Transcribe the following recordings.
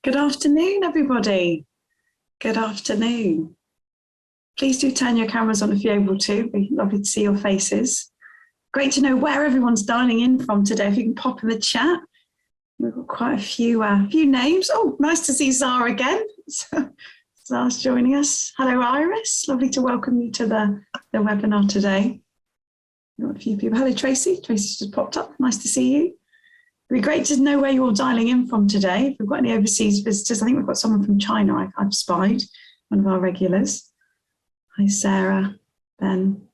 Good afternoon, everybody. Good afternoon. Please do turn your cameras on if you're able to. It'd be lovely to see your faces. Great to know where everyone's dialing in from today. If you can pop in the chat. We've got quite a few names. Oh, nice to see Zara again. Zara's joining us. Hello, Iris. Lovely to welcome you to the webinar today. We've got a few people. Hello, Tracy. Tracy's just popped up. Nice to see you. It'd be great to know where you're all dialing in from today. If we've got any overseas visitors, I think we've got someone from China I've spied, one of our regulars. Hi, Sarah, Ben.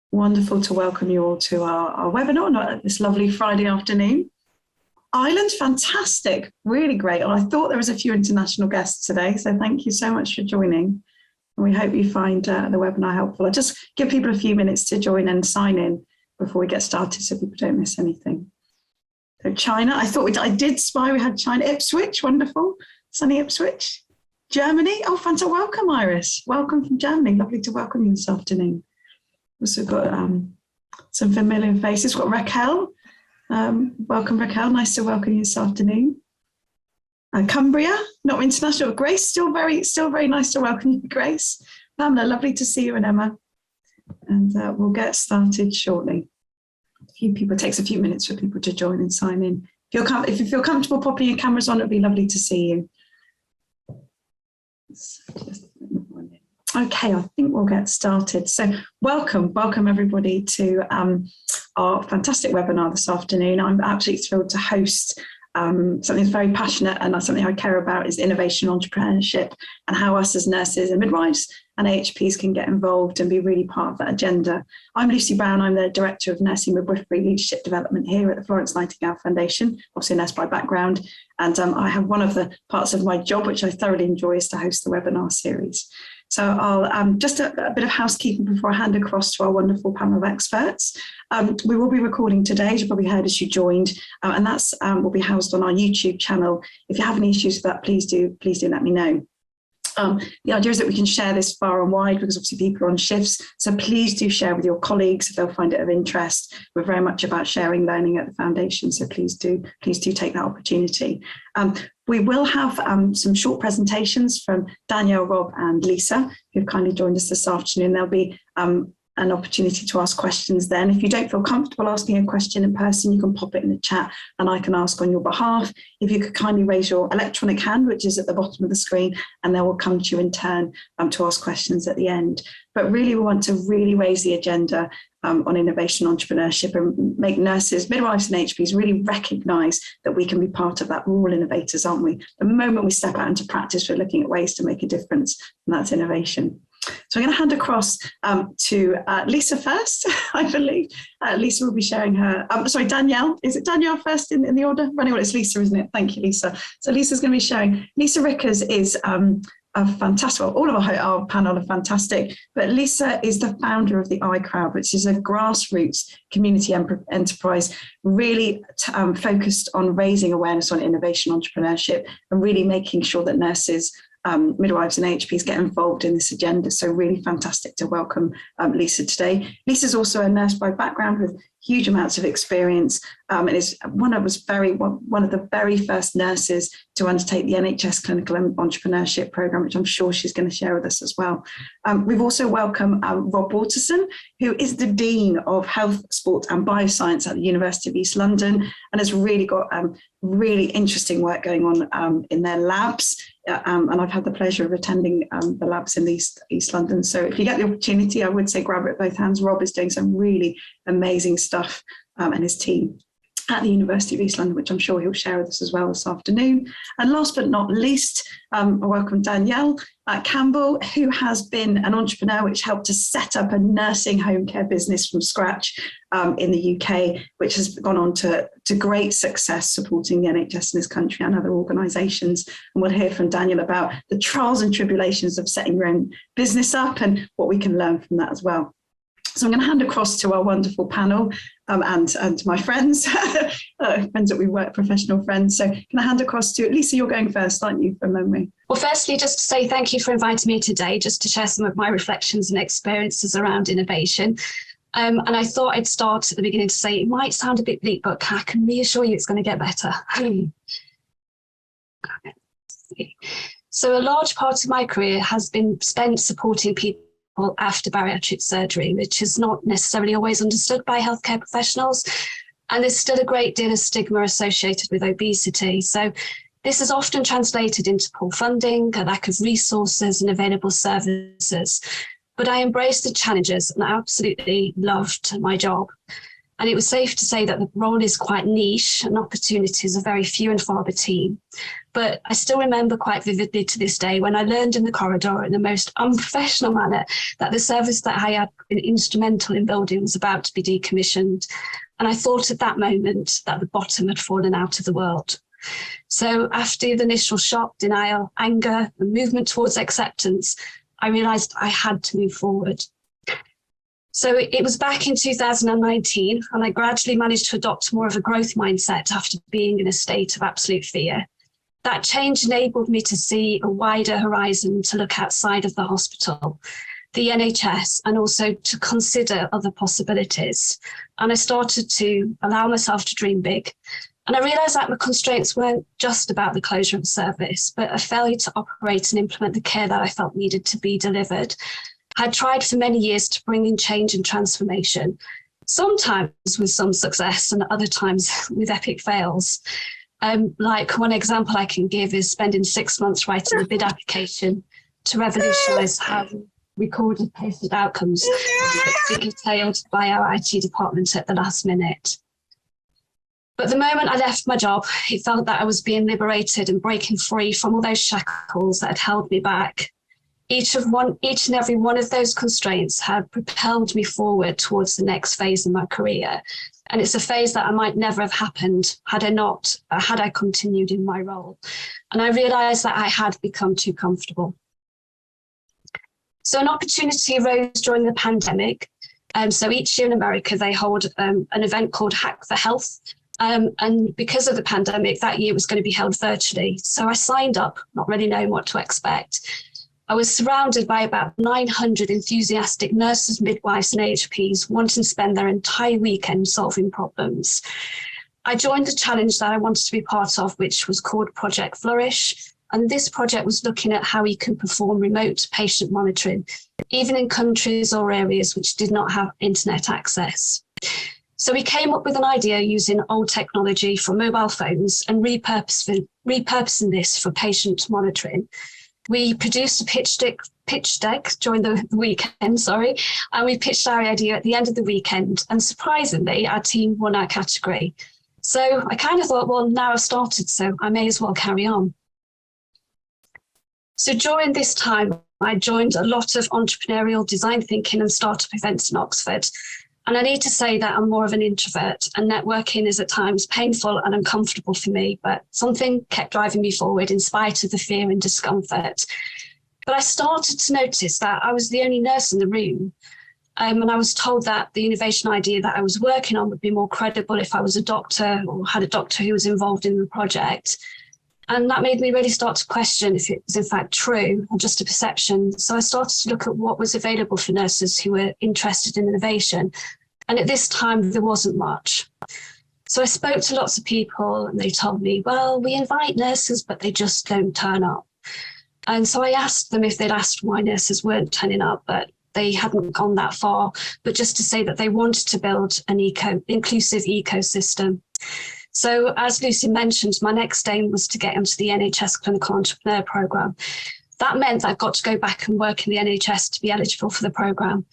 Wonderful to welcome you all to our webinar this lovely Friday afternoon. Ireland, fantastic, really great. Well, I thought there was a few international guests today, so thank you so much for joining. And we hope you find the webinar helpful. I'll just give people a few minutes to join and sign in before we get started so people don't miss anything. So China, I did spy we had China. Ipswich, wonderful. Sunny Ipswich. Germany, oh, fantastic. Welcome, Iris. Welcome from Germany. Lovely to welcome you this afternoon. Also got some familiar faces. We've got Raquel. Welcome, Raquel. Nice to welcome you this afternoon. Cumbria, not international. Grace, still very nice to welcome you, Grace. Pamela, lovely to see you, and Emma. And we'll get started shortly. A few people, it takes a few minutes for people to join and sign in. If you feel comfortable popping your cameras on, it'll be lovely to see you. Okay, I think we'll get started. So welcome everybody to our fantastic webinar this afternoon. I'm absolutely thrilled to host something that's very passionate and something I care about is innovation entrepreneurship and how us as nurses and midwives and AHPs can get involved and be really part of that agenda. I'm Lucy Brown. I'm the Director of Nursing Midwifery Leadership Development here at the Florence Nightingale Foundation, obviously a nurse by background. And I have one of the parts of my job, which I thoroughly enjoy, is to host the webinar series. So I'll just a bit of housekeeping before I hand across to our wonderful panel of experts. We will be recording today, as you probably heard as you joined, and that's will be housed on our YouTube channel. If you have any issues with that, please do let me know. The idea is that we can share this far and wide because obviously people are on shifts. So please do share with your colleagues if they'll find it of interest. We're very much about sharing learning at the foundation. So please do take that opportunity. We will have some short presentations from Danielle, Rob and Lisa, who've kindly joined us this afternoon. There'll be an opportunity to ask questions then. If you don't feel comfortable asking a question in person, you can pop it in the chat and I can ask on your behalf. If you could kindly raise your electronic hand, which is at the bottom of the screen, and then we'll come to you in turn to ask questions at the end. But really, we want to really raise the agenda on innovation entrepreneurship and make nurses, midwives and HPs really recognise that we can be part of that. We're all innovators, aren't we? The moment we step out into practice, we're looking at ways to make a difference, and that's innovation. So I'm going to hand across to Lisa first, I believe. Lisa will be sharing her, Danielle. Is it Danielle first in the order? Running well, it's Lisa, isn't it? Thank you, Lisa. So Lisa's going to be sharing. Lisa Rickers is a fantastic, well, all of our panel are fantastic, but Lisa is the founder of the iCrowd, which is a grassroots community enterprise really focused on raising awareness on innovation entrepreneurship and really making sure that nurses, midwives and HPs get involved in this agenda. So really fantastic to welcome Lisa today. Lisa's also a nurse by background with huge amounts of experience and is one of the very first nurses to undertake the NHS Clinical Entrepreneurship Programme, which I'm sure she's going to share with us as well. We've also welcomed Rob Waterson, who is the Dean of Health, Sport and Bioscience at the University of East London and has really got really interesting work going on in their labs. And I've had the pleasure of attending the labs in East London. So if you get the opportunity, I would say grab it with both hands. Rob is doing some really amazing stuff and his team at the University of East London, which I'm sure he'll share with us as well this afternoon. And last but not least, I welcome Danielle Campbell, who has been an entrepreneur which helped to set up a nursing home care business from scratch in the UK, which has gone on to great success supporting the NHS in this country and other organisations. And we'll hear from Danielle about the trials and tribulations of setting your own business up and what we can learn from that as well. So I'm going to hand across to our wonderful panel and my friends, friends that we work, professional friends. So can I hand across to Lisa? You're going first, aren't you, from memory? Well, firstly, just to say thank you for inviting me today, just to share some of my reflections and experiences around innovation. And I thought I'd start at the beginning to say, it might sound a bit bleak, but I can reassure you it's going to get better. So a large part of my career has been spent supporting people after bariatric surgery, which is not necessarily always understood by healthcare professionals. And there's still a great deal of stigma associated with obesity. So this is often translated into poor funding, a lack of resources and available services. But I embraced the challenges and I absolutely loved my job. And it was safe to say that the role is quite niche and opportunities are very few and far between. But I still remember quite vividly to this day when I learned in the corridor in the most unprofessional manner that the service that I had been instrumental in building was about to be decommissioned. And I thought at that moment that the bottom had fallen out of the world. So after the initial shock, denial, anger, and movement towards acceptance, I realized I had to move forward. So it was back in 2019, and I gradually managed to adopt more of a growth mindset after being in a state of absolute fear. That change enabled me to see a wider horizon, to look outside of the hospital, the NHS, and also to consider other possibilities. And I started to allow myself to dream big. And I realized that my constraints weren't just about the closure of the service, but a failure to operate and implement the care that I felt needed to be delivered. I'd tried for many years to bring in change and transformation, sometimes with some success and other times with epic fails. Like one example I can give is spending 6 months writing a bid application to revolutionise how recorded patient outcomes were detailed by our IT department at the last minute. But the moment I left my job, it felt that I was being liberated and breaking free from all those shackles that had held me back. Each and every one of those constraints had propelled me forward towards the next phase in my career. And it's a phase that I might never have happened had I continued in my role. And I realized that I had become too comfortable. So an opportunity arose during the pandemic. So each year in America, they hold an event called Hack for Health. And because of the pandemic, that year was going to be held virtually. So I signed up, not really knowing what to expect. I was surrounded by about 900 enthusiastic nurses, midwives, and AHPs wanting to spend their entire weekend solving problems. I joined the challenge that I wanted to be part of, which was called Project Flourish. And this project was looking at how we can perform remote patient monitoring, even in countries or areas which did not have internet access. So we came up with an idea using old technology from mobile phones and repurposing this for patient monitoring. We produced a pitch deck during the weekend, and we pitched our idea at the end of the weekend. And surprisingly, our team won our category. So I kind of thought, well, now I've started, so I may as well carry on. So during this time, I joined a lot of entrepreneurial design thinking and startup events in Oxford. And I need to say that I'm more of an introvert, and networking is at times painful and uncomfortable for me, but something kept driving me forward in spite of the fear and discomfort. But I started to notice that I was the only nurse in the room. And I was told that the innovation idea that I was working on would be more credible if I was a doctor or had a doctor who was involved in the project. And that made me really start to question if it was in fact true or just a perception. So I started to look at what was available for nurses who were interested in innovation. And at this time, there wasn't much. So I spoke to lots of people and they told me, well, we invite nurses, but they just don't turn up. And so I asked them if they'd asked why nurses weren't turning up, but they hadn't gone that far, but just to say that they wanted to build an inclusive ecosystem. So as Lucy mentioned, my next aim was to get into the NHS Clinical Entrepreneur Programme. That meant that I got to go back and work in the NHS to be eligible for the programme.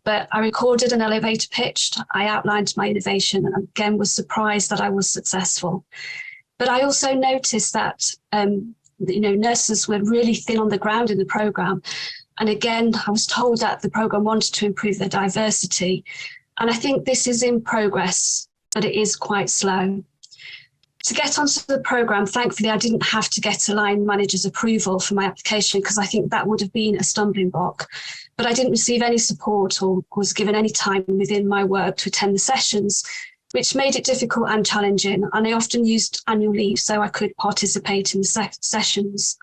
But I recorded an elevator pitch, I outlined my innovation, and again was surprised that I was successful. But I also noticed that nurses were really thin on the ground in the programme. And again, I was told that the programme wanted to improve their diversity. And I think this is in progress, but it is quite slow. To get onto the programme, thankfully, I didn't have to get a line manager's approval for my application because I think that would have been a stumbling block. But I didn't receive any support or was given any time within my work to attend the sessions, which made it difficult and challenging. And I often used annual leave so I could participate in the sessions.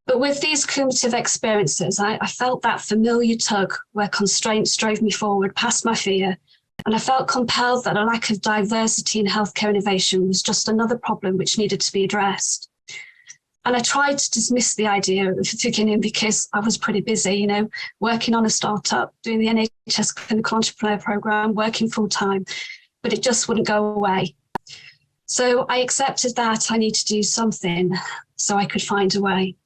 But with these cumulative experiences, I felt that familiar tug where constraints drove me forward past my fear. And I felt compelled that a lack of diversity in healthcare innovation was just another problem which needed to be addressed. And I tried to dismiss the idea at the beginning because I was pretty busy, working on a startup, doing the NHS Clinical Entrepreneur Programme, working full time, but it just wouldn't go away. So I accepted that I need to do something so I could find a way.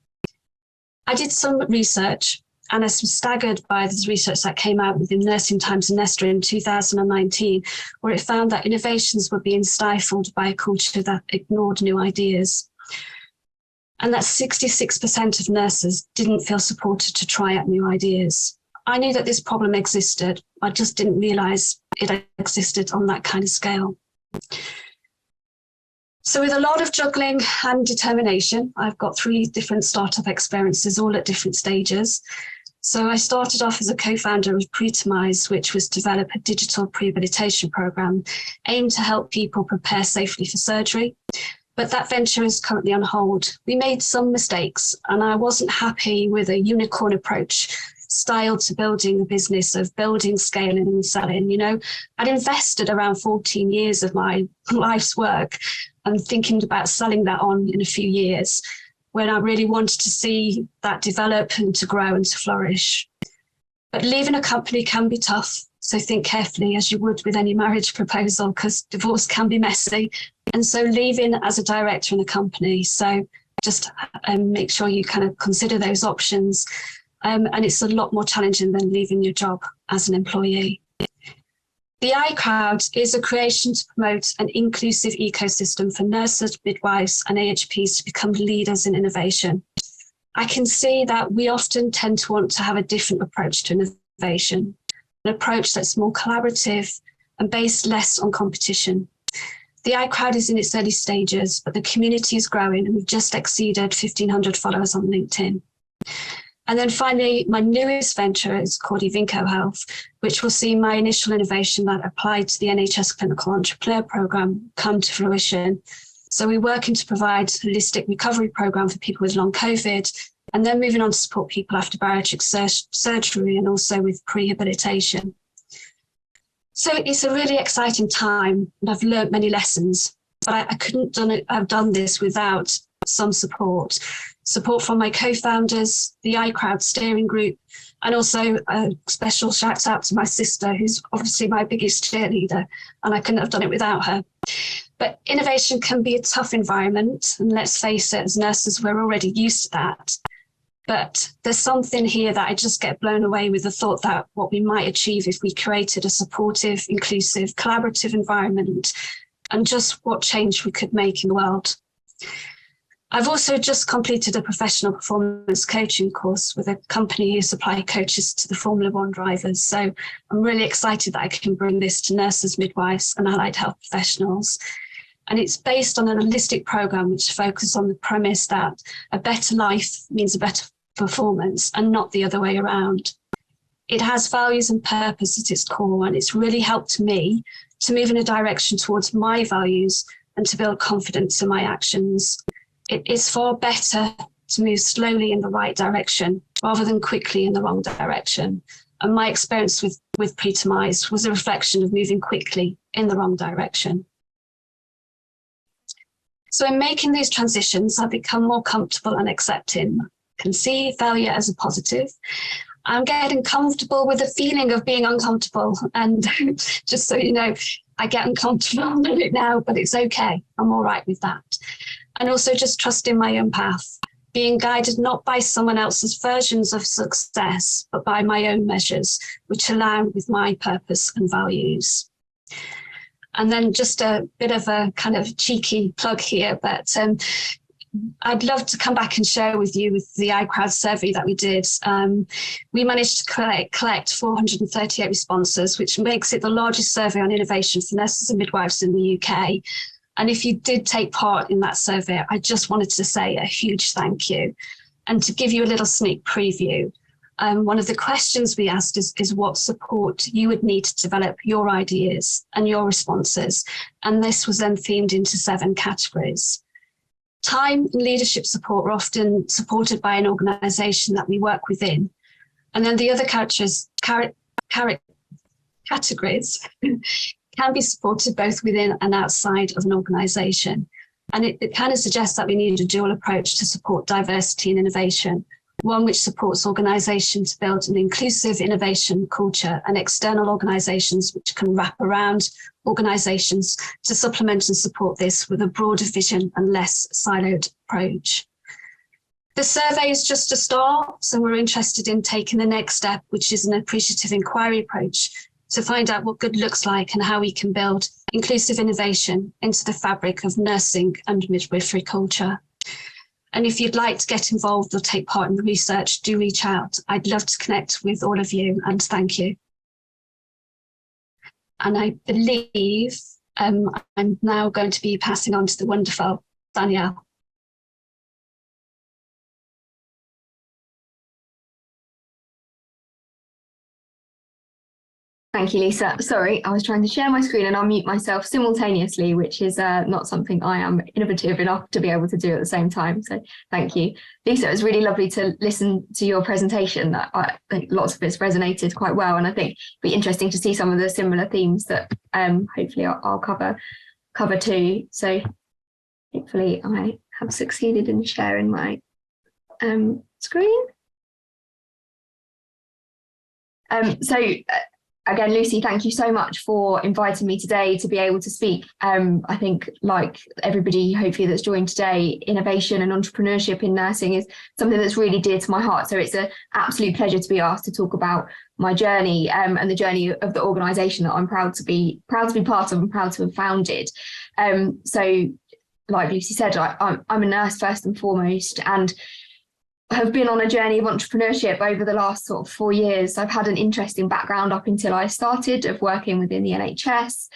I did some research, and I was staggered by this research that came out within Nursing Times and Nesta in 2019, where it found that innovations were being stifled by a culture that ignored new ideas. And that 66% of nurses didn't feel supported to try out new ideas. I knew that this problem existed. I just didn't realise it existed on that kind of scale. So with a lot of juggling and determination, I've got 3 different startup experiences, all at different stages. So I started off as a co-founder of Pretomize, which was to develop a digital prehabilitation program aimed to help people prepare safely for surgery. But that venture is currently on hold. We made some mistakes, and I wasn't happy with a unicorn approach style to building a business of building, scaling and selling. I'd invested around 14 years of my life's work and thinking about selling that on in a few years when I really wanted to see that develop and to grow and to flourish. But leaving a company can be tough. So think carefully, as you would with any marriage proposal, because divorce can be messy. And so leaving as a director in a company. So just make sure you kind of consider those options. And it's a lot more challenging than leaving your job as an employee. The iCrowd is a creation to promote an inclusive ecosystem for nurses, midwives and AHPs to become leaders in innovation. I can see that we often tend to want to have a different approach to innovation, an approach that's more collaborative and based less on competition. The iCrowd is in its early stages, but the community is growing and we've just exceeded 1,500 followers on LinkedIn. And then finally, my newest venture is called Evinco Health, which will see my initial innovation that applied to the NHS Clinical Entrepreneur Programme come to fruition. So we're working to provide a holistic recovery programme for people with long COVID, and then moving on to support people after bariatric surgery and also with prehabilitation. So it's a really exciting time, and I've learned many lessons, but I couldn't have done this without some support from my co-founders, the iCrowd steering group, and also a special shout out to my sister, who's obviously my biggest cheerleader, and I couldn't have done it without her. But innovation can be a tough environment, and let's face it, as nurses, we're already used to that. But there's something here that I just get blown away with the thought that what we might achieve if we created a supportive, inclusive, collaborative environment, and just what change we could make in the world. I've also just completed a professional performance coaching course with a company who supply coaches to the Formula One drivers. So I'm really excited that I can bring this to nurses, midwives and allied health professionals. And it's based on an holistic program which focuses on the premise that a better life means a better performance and not the other way around. It has values and purpose at its core, and it's really helped me to move in a direction towards my values and to build confidence in my actions. It is far better to move slowly in the right direction rather than quickly in the wrong direction. And my experience with Pretomize was a reflection of moving quickly in the wrong direction. So in making these transitions, I've become more comfortable and accepting. I can see failure as a positive. I'm getting comfortable with the feeling of being uncomfortable. And just so you know, I get uncomfortable with it now, but it's okay. I'm all right with that. And also just trusting my own path, being guided not by someone else's versions of success, but by my own measures, which align with my purpose and values. And then just a bit of a kind of cheeky plug here, but I'd love to come back and share with you with the iCrowd survey that we did. We managed to collect 438 responses, which makes it the largest survey on innovation for nurses and midwives in the UK. And if you did take part in that survey, I just wanted to say a huge thank you. And to give you a little sneak preview, one of the questions we asked is what support you would need to develop your ideas and your responses. And this was then themed into 7 categories. Time and leadership support are often supported by an organisation that we work within. And then the other categories can be supported both within and outside of an organisation. And it kind of suggests that we need a dual approach to support diversity and innovation, one which supports organisations to build an inclusive innovation culture, and external organisations which can wrap around organisations to supplement and support this with a broader vision and less siloed approach. The survey is just a start, so we're interested in taking the next step, which is an appreciative inquiry approach, to find out what good looks like and how we can build inclusive innovation into the fabric of nursing and midwifery culture. And if you'd like to get involved or take part in the research, do reach out. I'd love to connect with all of you, and thank you. And I believe I'm now going to be passing on to the wonderful Danielle. Thank you, Lisa. Sorry, I was trying to share my screen and unmute myself simultaneoly, which is not something I am innovative enough to be able to do at the same time. So thank you. Lisa, it was really lovely to listen to your presentation. I think lots of it's resonated quite well, and I think it'd be interesting to see some of the similar themes that hopefully I'll cover too. So hopefully I have succeeded in sharing my screen. Again, Lucy, thank you so much for inviting me today to be able to speak. I think, like everybody hopefully that's joined today, innovation and entrepreneurship in nursing is something that's really dear to my heart. So it's an absolute pleasure to be asked to talk about my journey and the journey of the organisation that I'm proud to be part of and proud to have founded. So, like Lucy said, I'm a nurse first and foremost, and have been on a journey of entrepreneurship over the last sort of 4 years. I've had an interesting background up until I started of working within the NHS,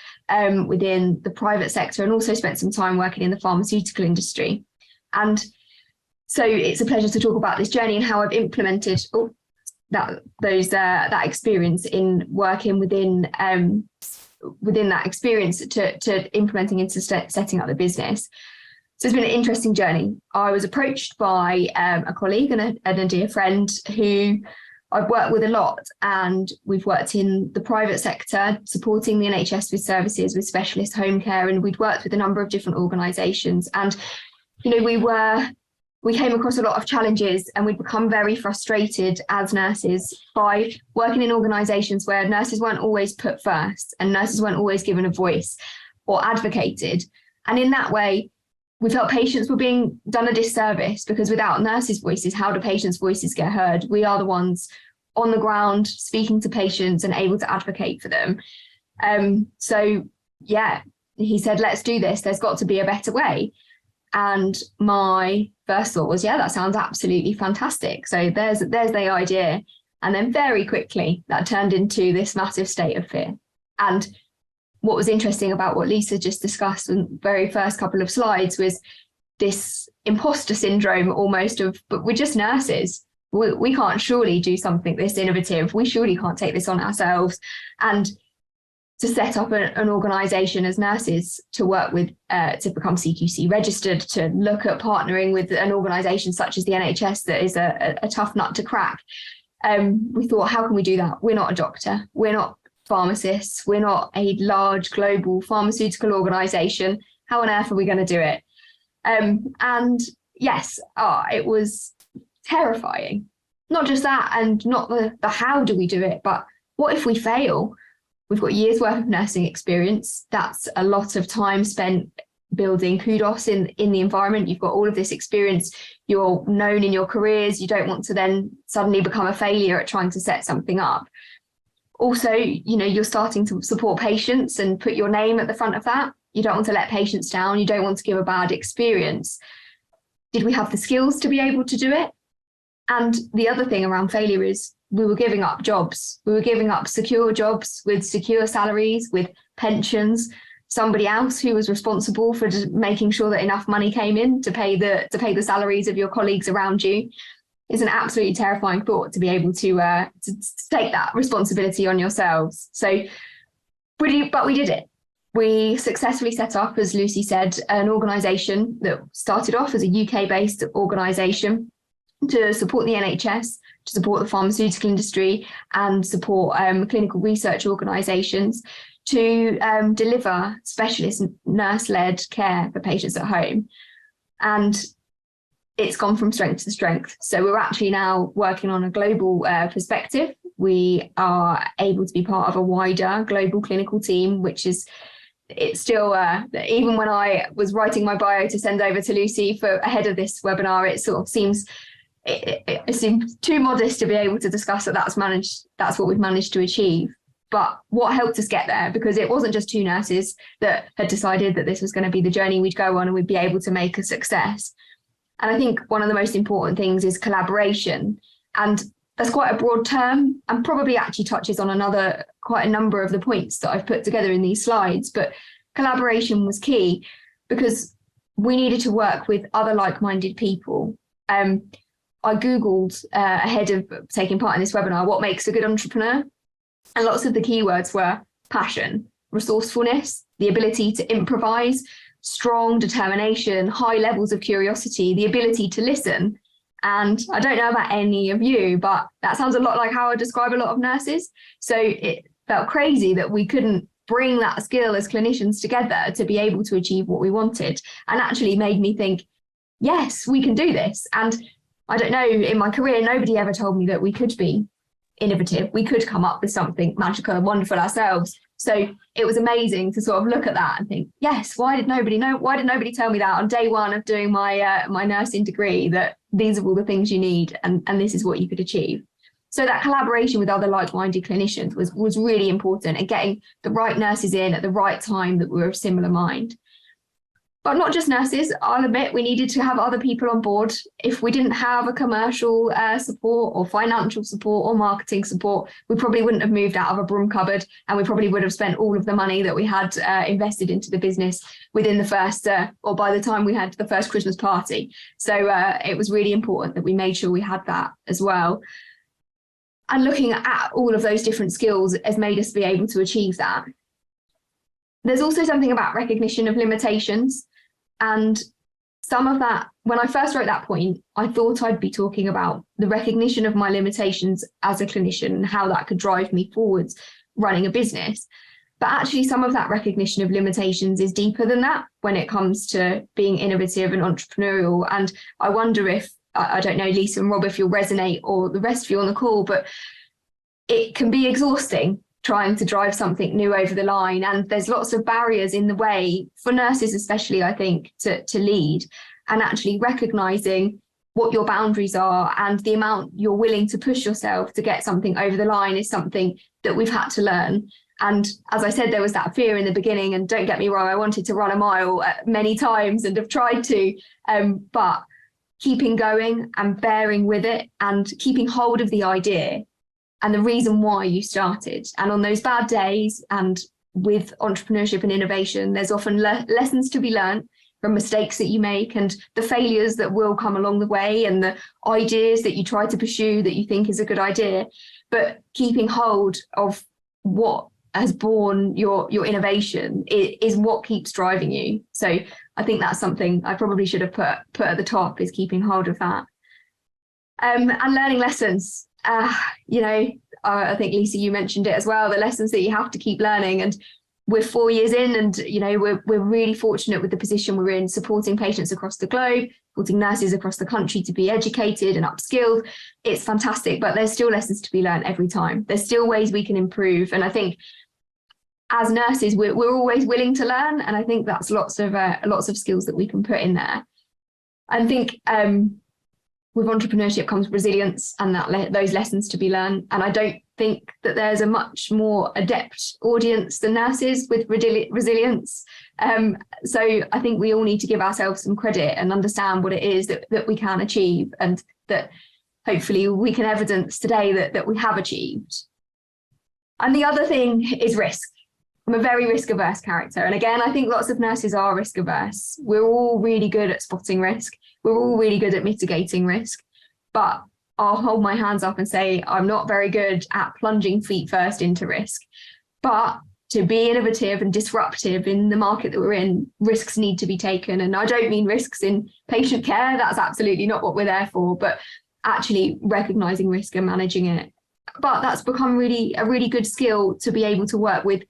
within the private sector, and also spent some time working in the pharmaceutical industry. And so it's a pleasure to talk about this journey and how I've implemented that experience in working within that experience to implementing into setting up the business. So it's been an interesting journey. I was approached by a colleague and a dear friend who I've worked with a lot, and we've worked in the private sector, supporting the NHS with services, with specialist home care, and we'd worked with a number of different organisations. And, you know, we came across a lot of challenges, and we'd become very frustrated as nurses by working in organisations where nurses weren't always put first and nurses weren't always given a voice or advocated. And in that way, we felt patients were being done a disservice, because without nurses' voices, how do patients' voices get heard? We are the ones on the ground speaking to patients and able to advocate for them. So, yeah, he said, let's do this. There's got to be a better way. And my first thought was, yeah, that sounds absolutely fantastic. So there's the idea. And then very quickly that turned into this massive state of fear. And what was interesting about what Lisa just discussed in the very first couple of slides was this imposter syndrome almost of, but we're just nurses. We can't surely do something this innovative. We surely can't take this on ourselves. And to set up an organisation as nurses to work with, to become CQC registered, to look at partnering with an organisation such as the NHS that is a tough nut to crack. We thought, how can we do that? We're not a doctor. We're not pharmacists. We're not a large global pharmaceutical organisation. How on earth are we going to do it? And yes, it was terrifying. Not just that, and not the how do we do it, but what if we fail? We've got years worth of nursing experience. That's a lot of time spent building kudos in the environment. You've got all of this experience. You're known in your careers. You don't want to then suddenly become a failure at trying to set something up. Also, you know, you're starting to support patients and put your name at the front of that. You don't want to let patients down. You don't want to give a bad experience. Did we have the skills to be able to do it? And the other thing around failure is we were giving up jobs. We were giving up secure jobs with secure salaries, with pensions. Somebody else who was responsible for just making sure that enough money came in to pay the salaries of your colleagues around you. Is an absolutely terrifying thought to be able to take that responsibility on yourselves. So, but we did it. We successfully set up, as Lucy said, an organisation that started off as a UK-based organisation to support the NHS, to support the pharmaceutical industry, and support clinical research organisations to deliver specialist nurse-led care for patients at home. And it's gone from strength to strength. So we're actually now working on a global perspective. We are able to be part of a wider global clinical team, which is, it's still, even when I was writing my bio to send over to Lucy for ahead of this webinar, it sort of seems, it seems too modest to be able to discuss that that's what we've managed to achieve. But what helped us get there, because it wasn't just two nurses that had decided that this was going to be the journey we'd go on and we'd be able to make a success. And I think one of the most important things is collaboration. And that's quite a broad term and probably actually touches on quite a number of the points that I've put together in these slides. But collaboration was key because we needed to work with other like-minded people. I Googled ahead of taking part in this webinar, what makes a good entrepreneur? And lots of the keywords were passion, resourcefulness, the ability to improvise, strong determination, high levels of curiosity, the ability to listen. And I don't know about any of you, but that sounds a lot like how I describe a lot of nurses. So it felt crazy that we couldn't bring that skill as clinicians together to be able to achieve what we wanted, and actually made me think, yes, we can do this. And I don't know, in my career, nobody ever told me that we could be innovative. We could come up with something magical and wonderful ourselves. So it was amazing to sort of look at that and think, yes, why did nobody tell me that on day one of doing my my nursing degree, that these are all the things you need and this is what you could achieve. So that collaboration with other like-minded clinicians was really important, and getting the right nurses in at the right time that were of similar mind. But not just nurses, I'll admit we needed to have other people on board. If we didn't have a commercial support or financial support or marketing support, we probably wouldn't have moved out of a broom cupboard, and we probably would have spent all of the money that we had invested into the business within the first, or by the time we had the first Christmas party. So it was really important that we made sure we had that as well. And looking at all of those different skills has made us be able to achieve that. There's also something about recognition of limitations. And some of that, when I first wrote that point, I thought I'd be talking about the recognition of my limitations as a clinician and how that could drive me forwards running a business. But actually, some of that recognition of limitations is deeper than that when it comes to being innovative and entrepreneurial. And I wonder if, I don't know, Lisa and Rob, if you'll resonate, or the rest of you on the call, but it can be exhausting trying to drive something new over the line. And there's lots of barriers in the way for nurses, especially, I think, to lead, and actually recognizing what your boundaries are and the amount you're willing to push yourself to get something over the line is something that we've had to learn. And as I said, there was that fear in the beginning, and don't get me wrong, I wanted to run a mile many times and have tried to, but keeping going and bearing with it and keeping hold of the idea and the reason why you started. And on those bad days, and with entrepreneurship and innovation, there's often lessons to be learned from mistakes that you make and the failures that will come along the way and the ideas that you try to pursue that you think is a good idea. But keeping hold of what has born your innovation is what keeps driving you. So I think that's something I probably should have put at the top, is keeping hold of that. And learning lessons. I think, Lisa, you mentioned it as well, the lessons that you have to keep learning. And we're 4 years in, and we're really fortunate with the position we're in, supporting patients across the globe, supporting nurses across the country to be educated and upskilled. It's fantastic, but there's still lessons to be learned every time. There's still ways we can improve. And I think as nurses, we're always willing to learn. And I think that's lots of skills that we can put in there. I think with entrepreneurship comes resilience, and those lessons to be learned. And I don't think that there's a much more adept audience than nurses with resilience. So I think we all need to give ourselves some credit and understand what it is that we can achieve, and that hopefully we can evidence today that we have achieved. And the other thing is risk. I'm a very risk-averse character. And again, I think lots of nurses are risk-averse. We're all really good at spotting risk. We're all really good at mitigating risk. But I'll hold my hands up and say I'm not very good at plunging feet first into risk. But to be innovative and disruptive in the market that we're in, risks need to be taken. And I don't mean risks in patient care, that's absolutely not what we're there for, but actually recognizing risk and managing it. But that's become a really good skill to be able to work with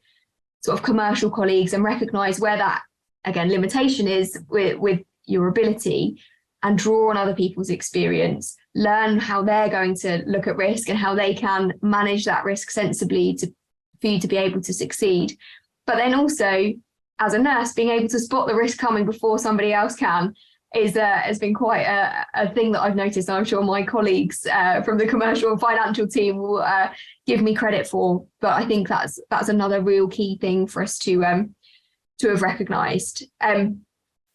sort of commercial colleagues and recognize where that, again, limitation is with your ability, and draw on other people's experience, learn how they're going to look at risk and how they can manage that risk sensibly for you to be able to succeed. But then also, as a nurse, being able to spot the risk coming before somebody else can has been quite a thing that I've noticed. And I'm sure my colleagues from the commercial and financial team will give me credit for. But I think that's another real key thing for us to have recognised.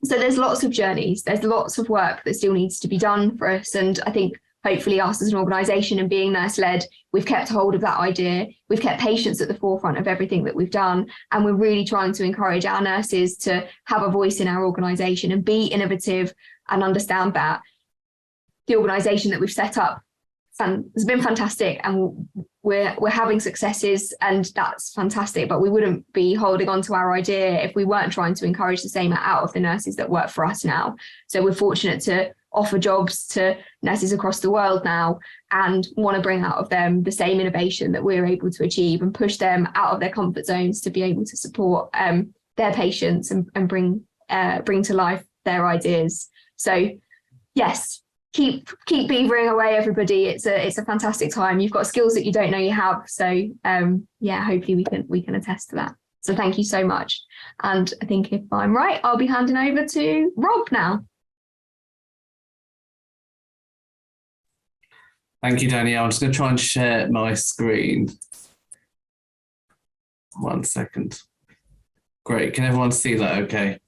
So there's lots of journeys, there's lots of work that still needs to be done for us. And I think hopefully us as an organisation and being nurse-led, we've kept hold of that idea. We've kept patients at the forefront of everything that we've done. And we're really trying to encourage our nurses to have a voice in our organisation and be innovative and understand that the organisation that we've set up has been fantastic, and we're having successes, and that's fantastic. But we wouldn't be holding on to our idea if we weren't trying to encourage the same out of the nurses that work for us now. So we're fortunate to offer jobs to nurses across the world now, and want to bring out of them the same innovation that we're able to achieve, and push them out of their comfort zones to be able to support their patients and bring to life their ideas. So yes, keep beavering away, everybody. It's a fantastic time. You've got skills that you don't know you have. So hopefully we can attest to that. So thank you so much. And I think if I'm right, I'll be handing over to Rob now. Thank you, Danielle. I'm just going to try and share my screen. 1 second. Great. Can everyone see that okay?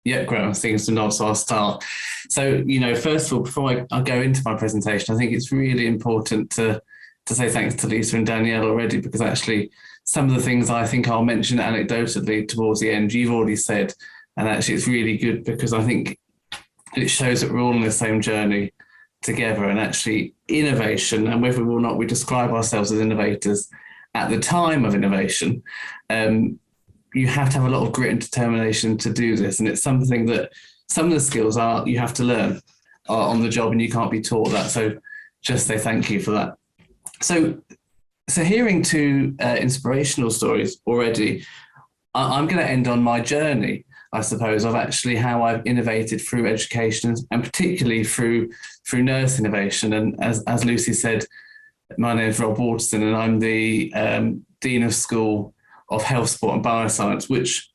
Yeah, great. I'm seeing some nods, so I'll start. So, first of all, before I go into my presentation, I think it's really important to say thanks to Lisa and Danielle already, because actually some of the things I think I'll mention anecdotally towards the end, you've already said, and actually it's really good because I think it shows that we're all on the same journey together. And actually innovation, and whether or not we describe ourselves as innovators at the time of innovation, you have to have a lot of grit and determination to do this. And it's something that some of the skills you have to learn on the job, and you can't be taught that. So just say thank you for that. So hearing two inspirational stories already, I'm going to end on my journey, I suppose, of actually how I've innovated through education, and particularly through nurse innovation. And as Lucy said, my name is Rob Waterson, and I'm the Dean of School of Health, Sport and Bioscience, which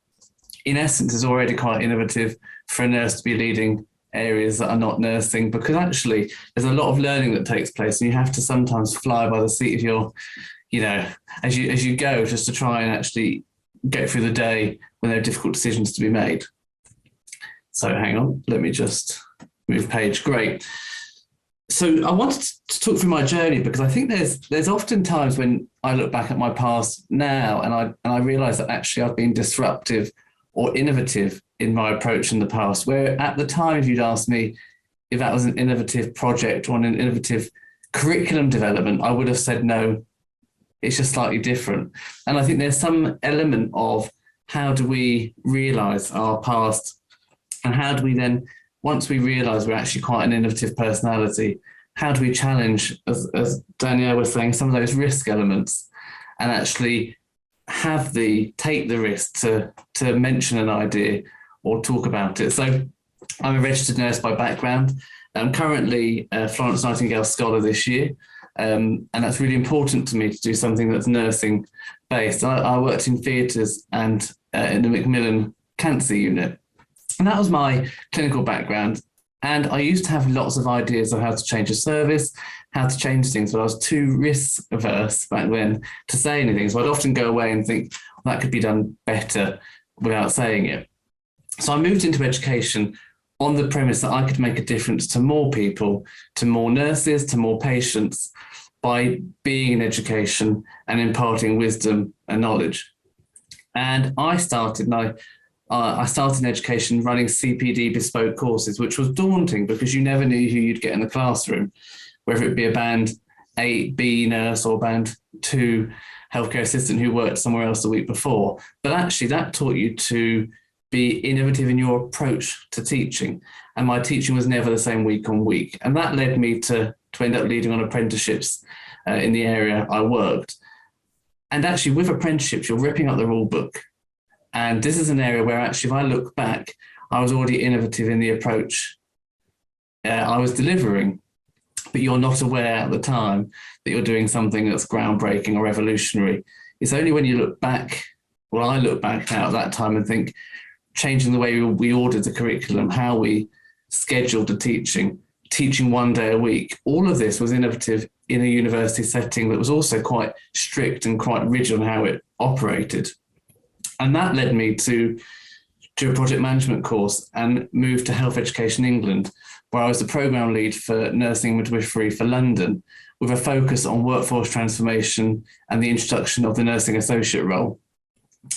in essence is already quite innovative for a nurse to be leading areas that are not nursing, because actually there's a lot of learning that takes place, and you have to sometimes fly by the seat of your, as you go, just to try and actually get through the day when there are difficult decisions to be made. So hang on, let me just move page. Great. So I wanted to talk through my journey, because I think there's often times when I look back at my past now and I realise that actually I've been disruptive or innovative in my approach in the past, where at the time, if you'd asked me if that was an innovative project or an innovative curriculum development, I would have said no, it's just slightly different. And I think there's some element of how do we realise our past, and how do we then, once we realise we're actually quite an innovative personality, how do we challenge, as Danielle was saying, some of those risk elements, and actually take the risk to mention an idea or talk about it. So I'm a registered nurse by background. I'm currently a Florence Nightingale Scholar this year, and that's really important to me to do something that's nursing based. I worked in theatres and in the Macmillan Cancer Unit, and that was my clinical background. And I used to have lots of ideas of how to change a service, how to change things, but I was too risk averse back then to say anything. So I'd often go away and think, well, that could be done better without saying it. So I moved into education on the premise that I could make a difference to more people, to more nurses, to more patients, by being in education and imparting wisdom and knowledge. And I started in education running CPD bespoke courses, which was daunting because you never knew who you'd get in the classroom, whether it be a band 8B nurse or band 2 healthcare assistant who worked somewhere else the week before. But actually that taught you to be innovative in your approach to teaching. And my teaching was never the same week on week. And that led me to end up leading on apprenticeships in the area I worked. And actually with apprenticeships, you're ripping up the rule book. And this is an area where actually, if I look back, I was already innovative in the approach I was delivering, but you're not aware at the time that you're doing something that's groundbreaking or revolutionary. It's only when you look back, well, I look back now at that time and think, changing the way we ordered the curriculum, how we scheduled the teaching 1 day a week, all of this was innovative in a university setting that was also quite strict and quite rigid on how it operated. And that led me to do a project management course and move to Health Education England, where I was the programme lead for nursing and midwifery for London, with a focus on workforce transformation and the introduction of the nursing associate role.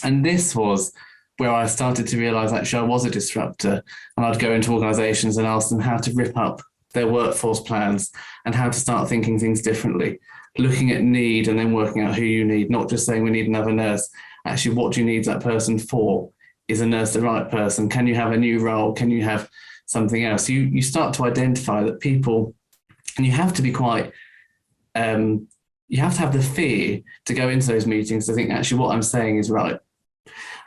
And this was where I started to realise actually I was a disruptor, and I'd go into organisations and ask them how to rip up their workforce plans and how to start thinking things differently, looking at need and then working out who you need, not just saying we need another nurse. Actually, what do you need that person for? Is a nurse the right person? Can you have a new role? Can you have something else? You start to identify that people, and you have to be quite, you have to have the fear to go into those meetings to think actually what I'm saying is right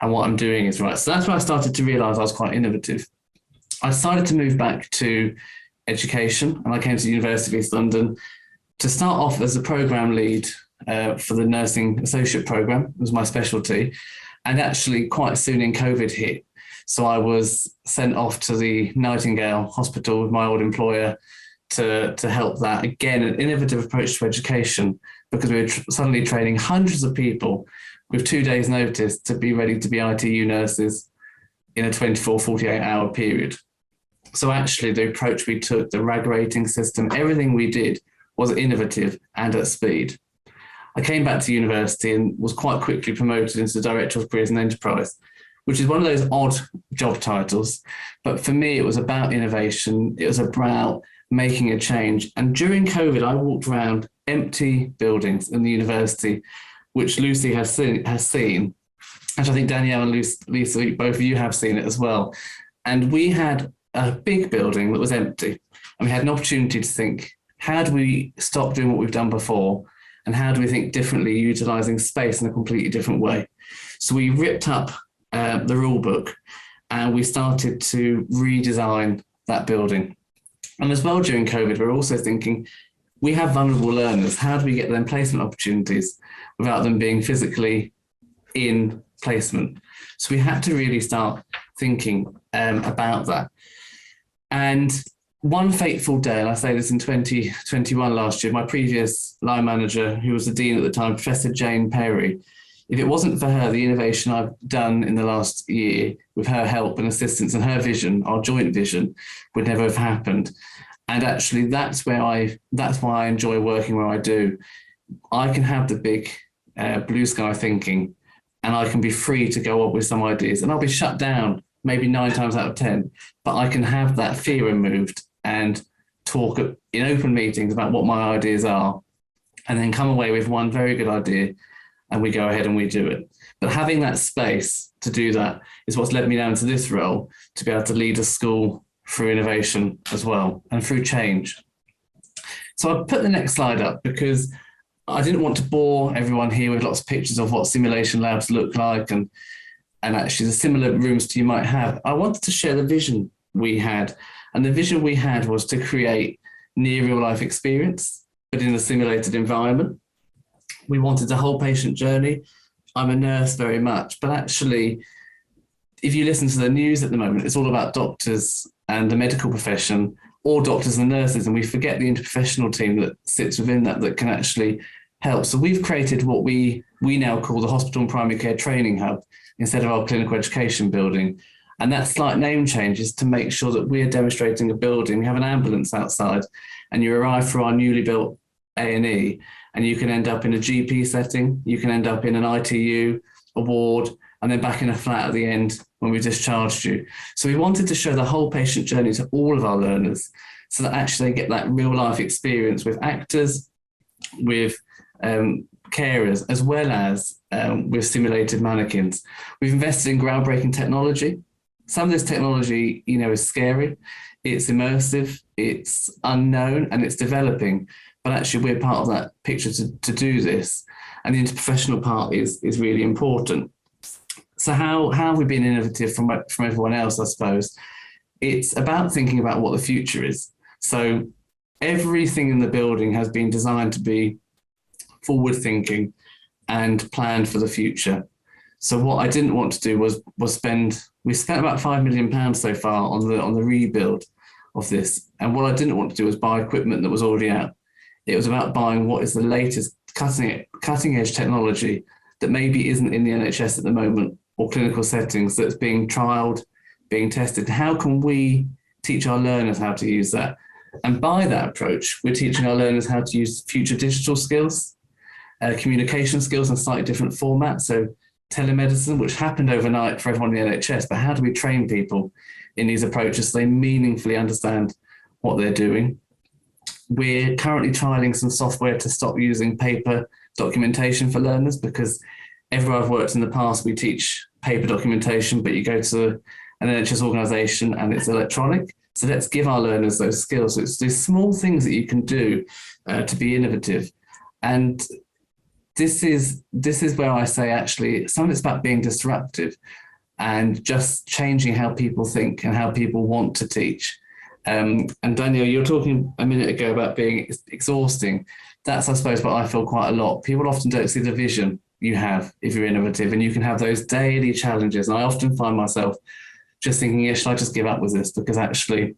and what I'm doing is right. So that's where I started to realise I was quite innovative. I decided to move back to education, and I came to the University of East London to start off as a programme lead for the nursing associate programme. It was my specialty. And actually quite soon in COVID hit. So I was sent off to the Nightingale Hospital with my old employer to help that. Again, an innovative approach to education, because we were suddenly training hundreds of people with 2 days notice to be ready to be ITU nurses in a 24, 48-hour period. So actually the approach we took, the RAG rating system, everything we did was innovative and at speed. I came back to university and was quite quickly promoted into the Director of Careers and Enterprise, which is one of those odd job titles. But for me, it was about innovation. It was about making a change. And during COVID, I walked around empty buildings in the university, which Lucy has seen. And I think Danielle and Lisa, both of you have seen it as well. And we had a big building that was empty. And we had an opportunity to think, how do we stop doing what we've done before? And how do we think differently, utilising space in a completely different way? So we ripped up the rule book and we started to redesign that building. And as well, during COVID, we're also thinking, we have vulnerable learners. How do we get them placement opportunities without them being physically in placement? So we had to really start thinking about that. And one fateful day, and I say this in 2021 last year, my previous line manager, who was the dean at the time, Professor Jane Perry, if it wasn't for her, the innovation I've done in the last year with her help and assistance and her vision, our joint vision, would never have happened. And actually, that's why I enjoy working where I do. I can have the big blue sky thinking, and I can be free to go up with some ideas, and I'll be shut down maybe 9 times out of 10, but I can have that fear removed and talk in open meetings about what my ideas are, and then come away with one very good idea, and we go ahead and we do it. But having that space to do that is what's led me down to this role, to be able to lead a school through innovation as well and through change. So I put the next slide up because I didn't want to bore everyone here with lots of pictures of what simulation labs look like and actually the similar rooms to you might have. I wanted to share the vision we had. And the vision we had was to create near real life experience, but in a simulated environment. We wanted a whole patient journey. I'm a nurse very much, but actually, if you listen to the news at the moment, it's all about doctors and the medical profession, or doctors and nurses, and we forget the interprofessional team that sits within that can actually help. So we've created what we now call the Hospital and Primary Care Training Hub instead of our clinical education building. And that slight name change is to make sure that we're demonstrating a building. We have an ambulance outside, and you arrive for our newly built A&E, and you can end up in a GP setting, you can end up in an ITU, a ward, and then back in a flat at the end when we discharged you. So we wanted to show the whole patient journey to all of our learners so that actually they get that real life experience with actors, with carers, as well as with simulated mannequins. We've invested in groundbreaking technology. Some of this technology, is scary, it's immersive, it's unknown, and it's developing. But actually, we're part of that picture to do this. And the interprofessional part is really important. So how have we been innovative from everyone else, I suppose? It's about thinking about what the future is. So everything in the building has been designed to be forward-thinking and planned for the future. So what I didn't want to do was we spent about £5 million so far on the rebuild of this. And what I didn't want to do was buy equipment that was already out. It was about buying what is the latest cutting edge technology that maybe isn't in the NHS at the moment or clinical settings, that's being trialed, being tested. How can we teach our learners how to use that? And by that approach, we're teaching our learners how to use future digital skills, communication skills in slightly different formats. So telemedicine, which happened overnight for everyone in the NHS, but how do we train people in these approaches so they meaningfully understand what they're doing? We're currently trialing some software to stop using paper documentation for learners, because everywhere I've worked in the past, we teach paper documentation, but you go to an NHS organisation and it's electronic. So let's give our learners those skills. So it's these small things that you can do to be innovative. And this is where I say, actually, some of it's about being disruptive and just changing how people think and how people want to teach. And Daniel, you were talking a minute ago about being exhausting. That's, I suppose, what I feel quite a lot. People often don't see the vision you have if you're innovative, and you can have those daily challenges. And I often find myself just thinking, yeah, should I just give up with this? Because actually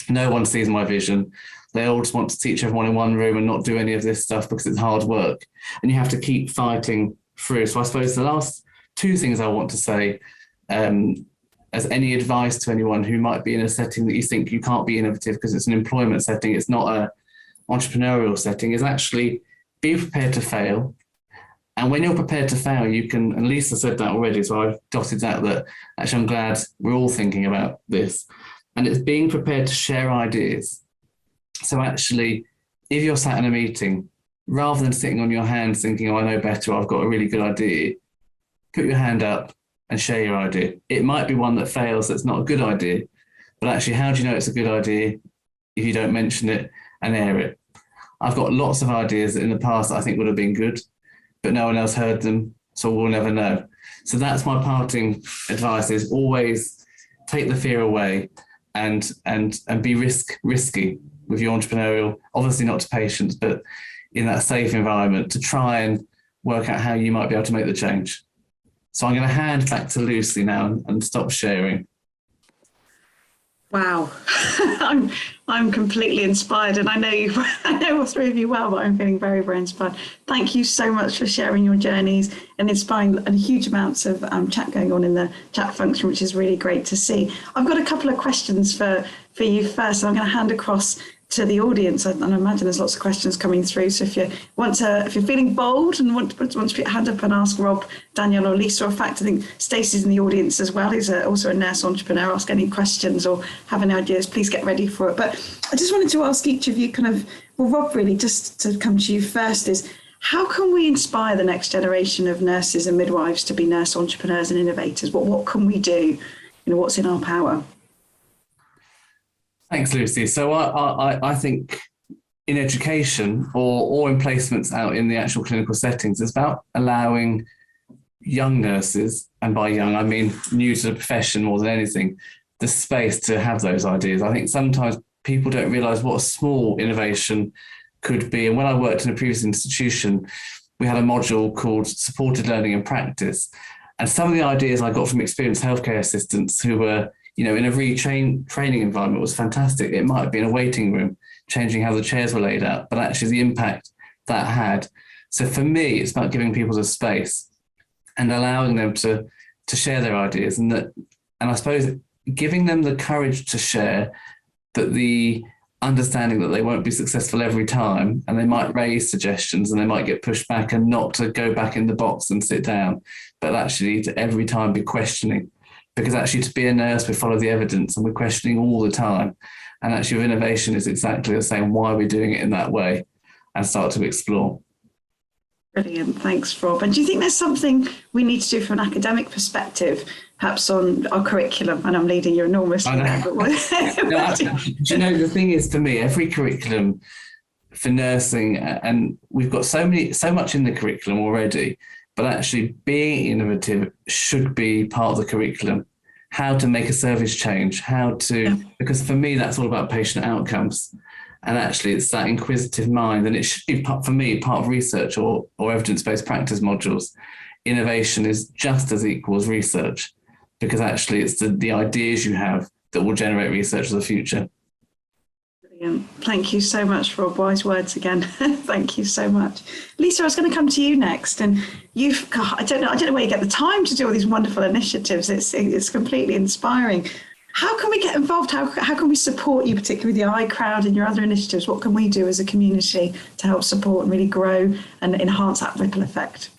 no one sees my vision. They all just want to teach everyone in one room and not do any of this stuff because it's hard work. And you have to keep fighting through. So I suppose the last two things I want to say, as any advice to anyone who might be in a setting that you think you can't be innovative because it's an employment setting, it's not an entrepreneurial setting, is actually be prepared to fail. And when you're prepared to fail, you can, and Lisa said that already, so I've dotted that actually I'm glad we're all thinking about this. And it's being prepared to share ideas. So actually, if you're sat in a meeting, rather than sitting on your hands thinking, oh, I know better, I've got a really good idea, put your hand up and share your idea. It might be one that fails, that's not a good idea, but actually, how do you know it's a good idea if you don't mention it and air it? I've got lots of ideas that in the past I think would have been good, but no one else heard them, so we'll never know. So that's my parting advice, is always take the fear away and be risky with your entrepreneurial, obviously not to patients, but in that safe environment to try and work out how you might be able to make the change. So I'm going to hand back to Lucy now and stop sharing. Wow, I'm completely inspired, and I know all three of you well, but I'm feeling very, very inspired. Thank you so much for sharing your journeys and inspiring, and huge amounts of chat going on in the chat function, which is really great to see. I've got a couple of questions for you first, and I'm going to hand across to the audience, and I imagine there's lots of questions coming through. So if you're feeling bold and want to put your hand up and ask Rob, Daniel, or Lisa, or in fact, I think Stacey's in the audience as well, who's also a nurse entrepreneur, ask any questions or have any ideas, please get ready for it. But I just wanted to ask each of you Rob, really, just to come to you first, is how can we inspire the next generation of nurses and midwives to be nurse entrepreneurs and innovators? What can we do? What's in our power? Thanks, Lucy. So I think in education or in placements out in the actual clinical settings, it's about allowing young nurses, and by young, I mean new to the profession more than anything, the space to have those ideas. I think sometimes people don't realise what a small innovation could be. And when I worked in a previous institution, we had a module called Supported Learning and Practice. And some of the ideas I got from experienced healthcare assistants who were in a training environment was fantastic. It might have been a waiting room, changing how the chairs were laid out, but actually the impact that had. So for me, it's about giving people the space and allowing them to share their ideas, and I suppose giving them the courage to share, but the understanding that they won't be successful every time, and they might raise suggestions and they might get pushed back, and not to go back in the box and sit down, but actually to every time be questioning. Because actually to be a nurse, we follow the evidence and we're questioning all the time. And actually with innovation is exactly the same. Why are we doing it in that way? And start to explore. Brilliant. Thanks, Rob. And do you think there's something we need to do from an academic perspective, perhaps on our curriculum? And I'm leading you enormously. I know. Do you know, the thing is, for me, every curriculum for nursing, and we've got so much in the curriculum already, but actually being innovative should be part of the curriculum. How to make a service change, because for me, that's all about patient outcomes. And actually, it's that inquisitive mind, and it should be, for me, part of research or evidence-based practice modules. Innovation is just as equal as research, because actually it's the ideas you have that will generate research of the future. Brilliant. Thank you so much, Rob. Wise words again. Thank you so much. Lisa, I was going to come to you next, and I don't know where you get the time to do all these wonderful initiatives. It's completely inspiring. How can we get involved? How can we support you, particularly the iCrowd and your other initiatives? What can we do as a community to help support and really grow and enhance that ripple effect?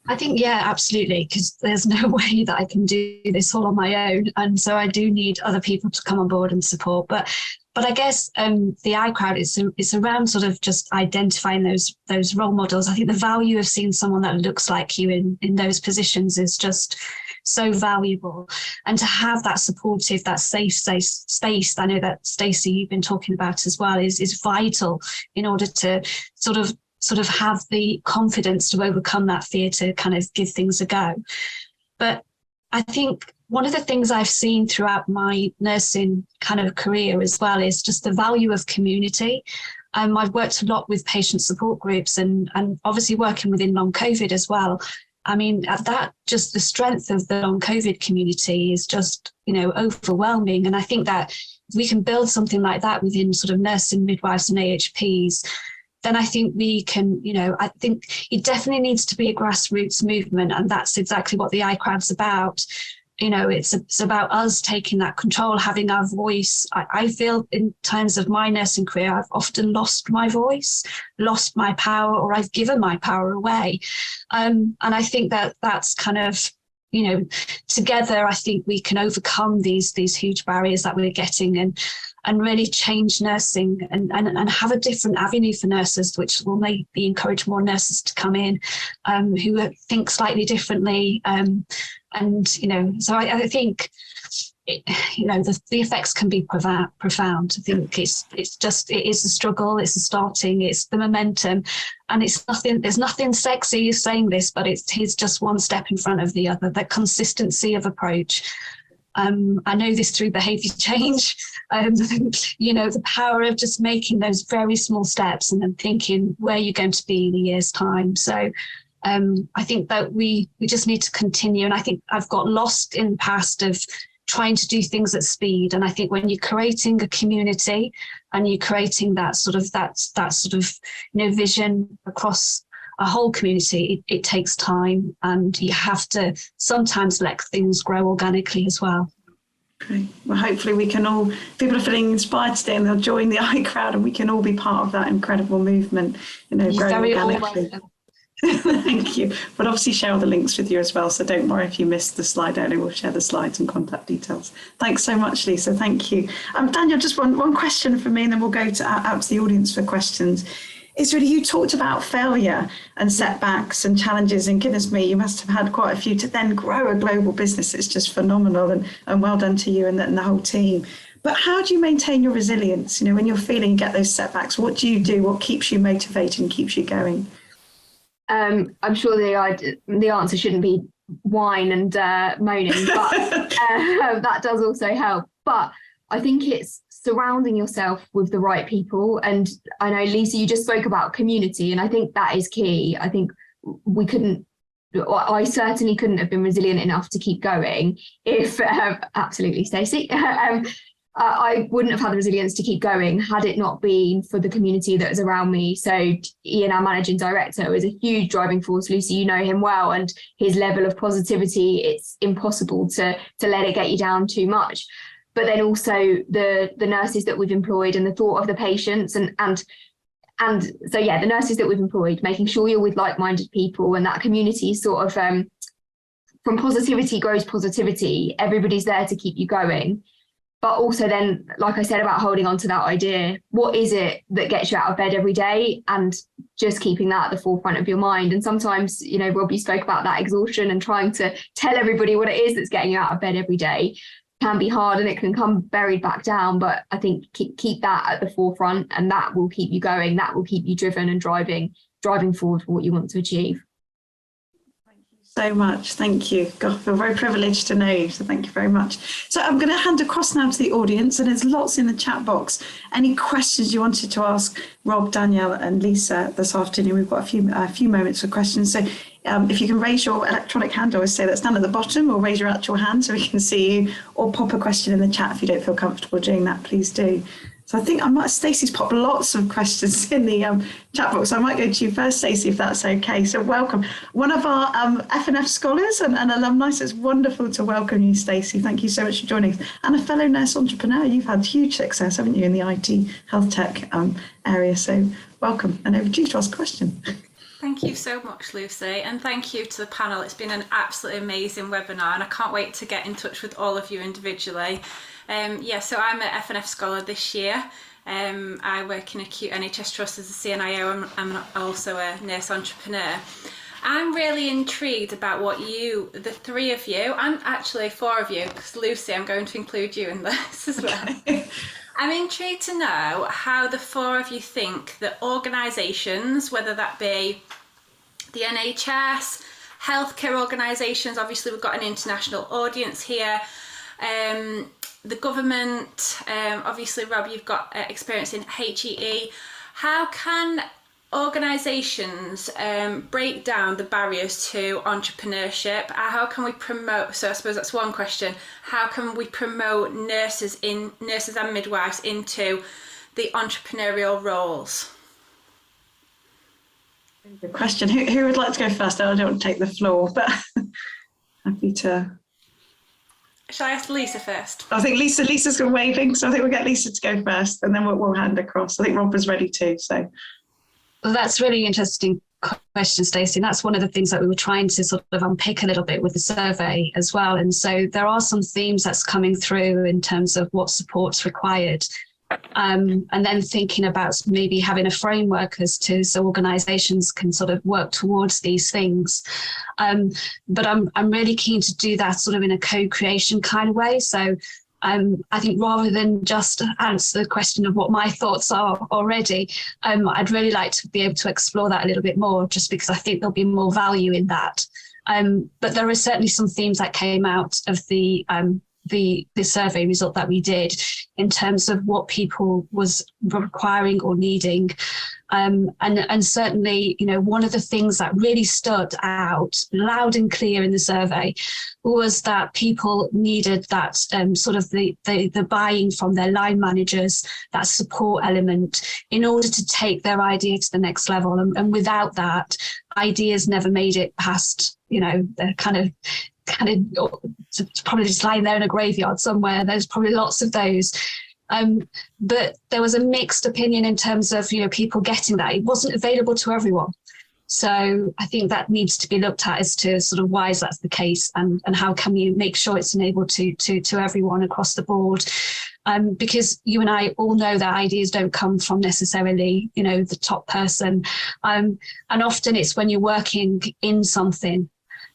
I think, yeah, absolutely, because there's no way that I can do this all on my own. And so I do need other people to come on board and support. But I guess the iCrowd, it's around sort of just identifying those role models. I think the value of seeing someone that looks like you in those positions is just so valuable. And to have that supportive, that safe space, I know that Stacey, you've been talking about as well, is vital in order to sort of have the confidence to overcome that fear to kind of give things a go. But I think one of the things I've seen throughout my nursing kind of career as well is just the value of community. I've worked a lot with patient support groups and obviously working within long COVID as well. I mean, that just the strength of the long COVID community is just, overwhelming. And I think that if we can build something like that within sort of nursing midwives and AHPs, then I think we can, I think it definitely needs to be a grassroots movement. And that's exactly what the iCrowd's about. It's about us taking that control, having our voice. I feel in terms of my nursing career, I've often lost my voice, lost my power, or I've given my power away. And I think that's kind of, together, I think we can overcome these huge barriers that we're getting and really change nursing and have a different avenue for nurses, which will maybe encourage more nurses to come in who think slightly differently. So I think, the effects can be profound. I think it is a struggle, it's a starting, it's the momentum, and there's nothing sexy saying this, but it's just one step in front of the other, that consistency of approach. I know this through behaviour change, the power of just making those very small steps and then thinking where you're going to be in a year's time. So I think that we just need to continue. And I think I've got lost in the past of trying to do things at speed. And I think when you're creating a community and you're creating that sort of vision across a whole community, it takes time, and you have to sometimes let things grow organically as well. Great. Well, hopefully people are feeling inspired today and they'll join the iCrowd and we can all be part of that incredible movement, growing organically. Thank you. But obviously share all the links with you as well. So don't worry if you missed the slide earlier. We'll share the slides and contact details. Thanks so much, Lisa. Thank you. Daniel, just one question from me and then we'll go out to the audience for questions. It's really, you talked about failure and setbacks and challenges, and goodness me, you must have had quite a few to then grow a global business. It's just phenomenal, and well done to you and the whole team. But how do you maintain your resilience? When you're feeling you get those setbacks, what do you do? What keeps you motivated and keeps you going? I'm sure the answer shouldn't be whine and moaning, but that does also help. But I think it's surrounding yourself with the right people. And I know, Lisa, you just spoke about community, and I think that is key. I think I certainly couldn't have been resilient enough to keep going if, absolutely, Stacey, I wouldn't have had the resilience to keep going had it not been for the community that was around me. So Ian, our managing director, is a huge driving force. Lucy, you know him well, and his level of positivity, it's impossible to let it get you down too much. But then also the nurses that we've employed and the thought of the patients and so, yeah, the nurses that we've employed, making sure you're with like-minded people, and that community sort of from positivity grows positivity. Everybody's there to keep you going. But also then, like I said about holding on to that idea, what is it that gets you out of bed every day, and just keeping that at the forefront of your mind. And sometimes, you know, Rob, you spoke about that exhaustion, and trying to tell everybody what it is that's getting you out of bed every day can be hard, and it can come buried back down. But I think keep that at the forefront, and that will keep you going. That will keep you driven and driving forward for what you want to achieve. So much. Thank you. God, I feel very privileged to know you. So thank you very much. So I'm going to hand across now to the audience, and there's lots in the chat box. Any questions you wanted to ask Rob, Danielle and Lisa this afternoon? We've got a few moments for questions. So if you can raise your electronic hand, I always say that's down at the bottom, or raise your actual hand so we can see you, or pop a question in the chat if you don't feel comfortable doing that, please do. So I think Stacey's popped lots of questions in the chat box. I might go to you first, Stacey, if that's okay. So welcome. One of our F&F scholars and alumni, so it's wonderful to welcome you, Stacey. Thank you so much for joining us. And a fellow nurse entrepreneur. You've had huge success, haven't you, in the IT health tech area. So welcome, and over to you to ask a question. Thank you so much, Lucy, and thank you to the panel. It's been an absolutely amazing webinar, and I can't wait to get in touch with all of you individually. So I'm an F&F scholar this year. I work in acute NHS Trust as a CNIO. I'm also a nurse entrepreneur. I'm really intrigued about what you, the three of you, and actually four of you, because Lucy, I'm going to include you in this as well. I'm intrigued to know how the four of you think that organisations, whether that be the NHS, healthcare organisations, obviously we've got an international audience here, the government, obviously Rob, you've got experience in HEE. How can organisations break down the barriers to entrepreneurship? How can we promote, so I suppose that's one question, how can we promote nurses and midwives into the entrepreneurial roles? Good question. Who would like to go first? I don't want to take the floor, but happy to. Shall I ask Lisa first? I think Lisa's waving, so I think we'll get Lisa to go first, and then we'll hand across. I think Rob was ready too, so. Well, that's really interesting question, Stacey. And that's one of the things that we were trying to sort of unpick a little bit with the survey as well. And so there are some themes that's coming through in terms of what support's required. And then thinking about maybe having a framework as to so organisations can sort of work towards these things. But I'm really keen to do that sort of in a co-creation kind of way. So I think rather than just answer the question of what my thoughts are already, I'd really like to be able to explore that a little bit more, just because I think there'll be more value in that. But there are certainly some themes that came out of the survey result that we did in terms of what people was requiring or needing. And certainly, you know, one of the things that really stood out loud and clear in the survey was that people needed that sort of the buy-in from their line managers, that support element in order to take their idea to the next level. And without that, ideas never made it past, you know, the kind of probably just lying there in a graveyard somewhere. There's probably lots of those. But there was a mixed opinion in terms of, you know, people getting that. It wasn't available to everyone. So I think that needs to be looked at as to sort of why is that the case, and how can we make sure it's enabled to everyone across the board. Because you and I all know that ideas don't come from necessarily, you know, the top person. And often it's when you're working in something.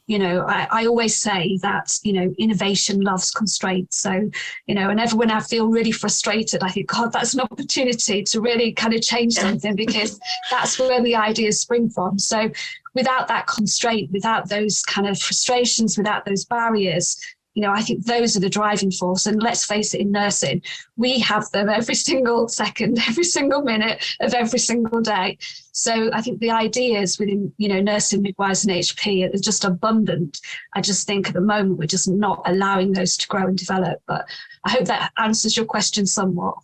You know, I always say that, you know, innovation loves constraints. So, you know, whenever when I feel really frustrated, I think, God, that's an opportunity to really kind of change something, because that's where the ideas spring from. So without that constraint, without those kind of frustrations, without those barriers, you know, I think those are the driving force. And let's face it, in nursing, we have them every single second, every single minute of every single day. So I think the ideas within, you know, nursing, midwives and HP are just abundant. I just think at the moment we're just not allowing those to grow and develop. But I hope that answers your question somewhat.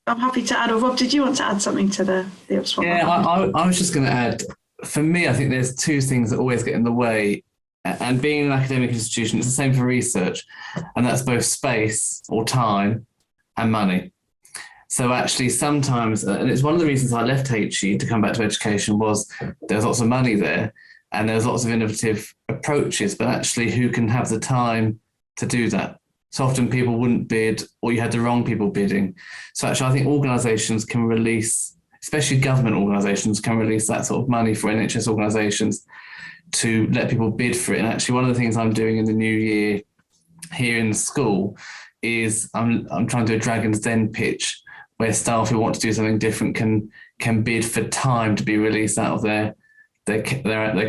I'm happy to add. Or Rob, did you want to add something to the response? Yeah, I was just going to add, for me, I think there's two things that always get in the way. And being an academic institution, it's the same for research, and that's both space or time and money. So actually sometimes, and it's one of the reasons I left HE to come back to education, was there's lots of money there and there's lots of innovative approaches, but actually who can have the time to do that? so often people wouldn't bid, or you had the wrong people bidding. So actually, I think organisations can release, especially government organisations, can release that sort of money for NHS organisations to let people bid for it. And actually, one of the things I'm doing in the new year here in the school is I'm trying to do a Dragon's Den pitch where staff who want to do something different can bid for time to be released out of their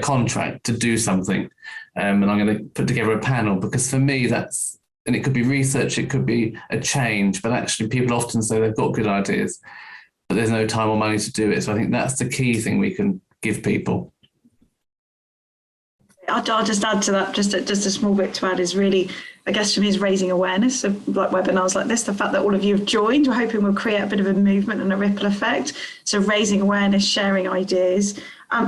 contract to do something. And I'm going to put together a panel, because for me that's, and it could be research, it could be a change, but actually people often say they've got good ideas, but there's no time or money to do it. So I think that's the key thing we can give people. I'll just add to that, just a small bit to add is really, I guess for me, is raising awareness of like webinars like this. The fact that all of you have joined, we're hoping will create a bit of a movement and a ripple effect. So raising awareness, sharing ideas.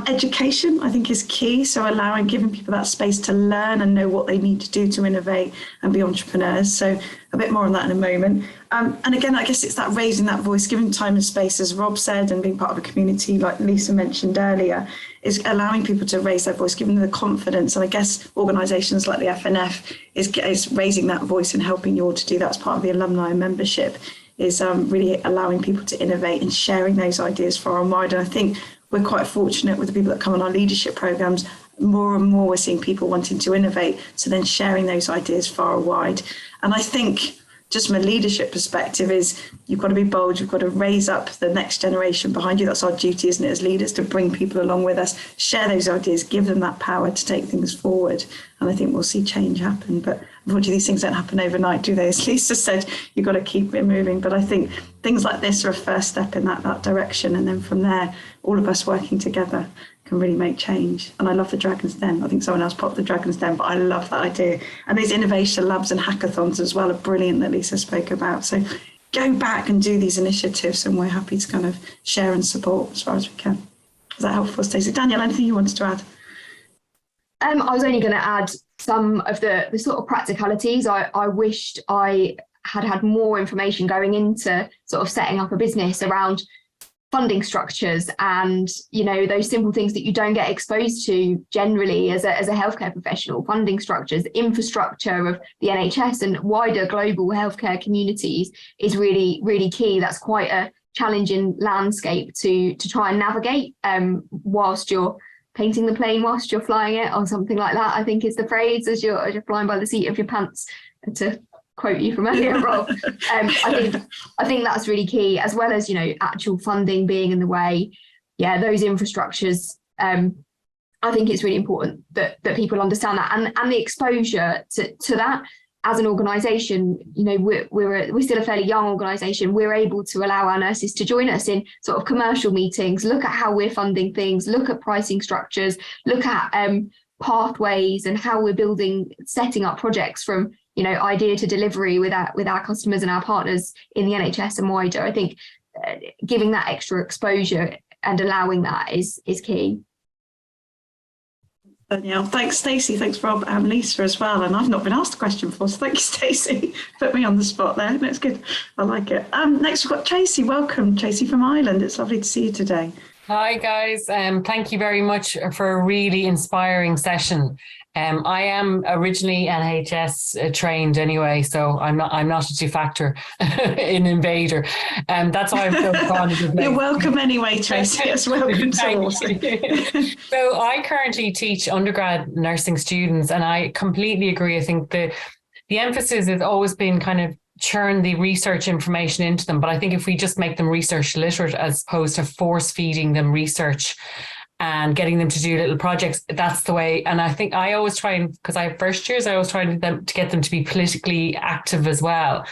Education, I think, is key. So giving people that space to learn and know what they need to do to innovate and be entrepreneurs. So a bit more on that in a moment. And again, I guess it's that raising that voice, giving time and space, as Rob said, and being part of a community like Lisa mentioned earlier, is allowing people to raise their voice, giving them the confidence. And I guess organisations like the FNF is raising that voice and helping you all to do that as part of the alumni membership, is really allowing people to innovate and sharing those ideas far and wide. And I think we're quite fortunate with the people that come on our leadership programs. More and more we're seeing people wanting to innovate, so then sharing those ideas far and wide. And I think just from a leadership perspective is you've got to be bold, you've got to raise up the next generation behind you. That's our duty, isn't it, as leaders, to bring people along with us, share those ideas, give them that power to take things forward. And I think we'll see change happen. But unfortunately, these things don't happen overnight, do they? As Lisa said, you've got to keep it moving. But I think things like this are a first step in that direction. And then from there, all of us working together can really make change. And I love the Dragon's Den. I think someone else popped the Dragon's Den, but I love that idea. And these innovation labs and hackathons as well are brilliant that Lisa spoke about. So go back and do these initiatives, and we're happy to kind of share and support as far as we can. Is that helpful, Stacey? Danielle, anything you wanted to add? I was only going to add some of the sort of practicalities. I wished I had more information going into sort of setting up a business around funding structures and, you know, those simple things that you don't get exposed to generally as a healthcare professional. Funding structures, infrastructure of the NHS and wider global healthcare communities is really, really key. That's quite a challenging landscape to try and navigate whilst you're painting the plane, whilst you're flying it, or something like that, I think is the phrase, as you're flying by the seat of your pants, to quote you from earlier, Rob. I think that's really key, as well as, you know, actual funding being in the way. Yeah, those infrastructures. I think it's really important that people understand that, and the exposure to that. As an organisation, you know, we're still a fairly young organisation. We're able to allow our nurses to join us in sort of commercial meetings, look at how we're funding things, look at pricing structures, look at pathways and how we're setting up projects from, you know, idea to delivery with our customers and our partners in the NHS and wider. I think giving that extra exposure and allowing that is key. Danielle, thanks, Stacey. Thanks, Rob, and Lisa as well. And I've not been asked a question before, so thank you, Stacey. Put me on the spot there. That's good. I like it. Next, we've got Tracy. Welcome, Tracy from Ireland. It's lovely to see you today. Hi, guys. Thank you very much for a really inspiring session. I am originally NHS trained anyway, so I'm not a two-factor in Invader. That's why I'm so fond of it. You're welcome anyway, Tracy. Yes, welcome to all. So I currently teach undergrad nursing students, and I completely agree. I think the emphasis has always been kind of churn the research information into them. But I think if we just make them research literate as opposed to force feeding them research and getting them to do little projects, that's the way. And I think I always try, and because I have first years, I always try to get them to be politically active as well,